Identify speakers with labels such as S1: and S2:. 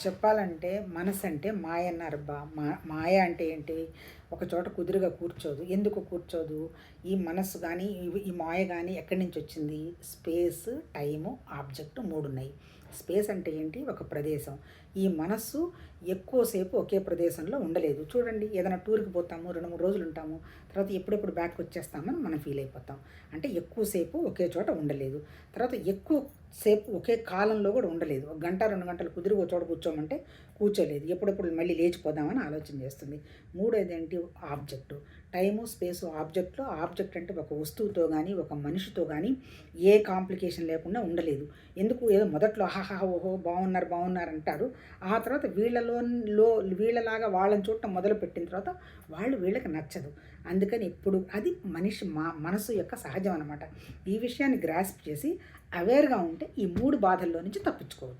S1: చెప్పాలంటే మనసు అంటే మాయ అన్నారబ్బా. మాయ అంటే ఏంటి? ఒక చోట కుదురుగా కూర్చోదు. ఎందుకు కూర్చోదు? ఈ మనస్సు గానీ, ఈ మాయ గానీ ఎక్కడి నుంచి వచ్చింది? స్పేస్, టైము, ఆబ్జెక్ట్ 3 ఉన్నాయి. స్పేస్ అంటే ఏంటి? ఒక ప్రదేశం. ఈ మనస్సు ఎక్కువసేపు ఒకే ప్రదేశంలో ఉండలేదు. చూడండి, ఏదైనా టూర్‌కి పోతాము, 2, 3 రోజులు ఉంటాము. తర్వాత ఎప్పుడెప్పుడు బ్యాక్‌కి వచ్చేస్తామని మనం ఫీల్ అయిపోతాం. అంటే ఎక్కువసేపు ఒకే చోట ఉండలేదు. తర్వాత ఎక్కువ సేపు ఒకే కాలంలో కూడా ఉండలేదు. ఒక గంట, 2 గంటలు కుదిరి ఒక చోట కూర్చోమంటే కూర్చోలేదు. ఎప్పుడెప్పుడు మళ్ళీ లేచిపోదామని ఆలోచన చేస్తుంది. మూడోదేంటి? ఆబ్జెక్టు. టైము, స్పేసు ఆబ్జెక్ట్‌లో ఆబ్జెక్ట్ అంటే ఒక వస్తువుతో గానీ, ఒక మనిషితో గానీ ఏ కాంప్లికేషన్ లేకుండా ఉండలేదు. ఎందుకు? ఏదో మొదట్లో ఆహాహా! ఓహో! బావున్నారు, బావున్నారు అంటారు. ఆ తర్వాత వీళ్ళలాగా వాళ్ళని చూడటం మొదలుపెట్టిన తర్వాత వాళ్ళు వీళ్ళకి నచ్చదు. అందుకని ఎప్పుడు అది మనిషి మనసు యొక్క సహజం అనమాట. ఈ విషయాన్ని గ్రాస్ప్ చేసి అవేర్‌గా ఉంటే ఈ 3 బాధల్లో నుంచి తప్పించుకోవచ్చు.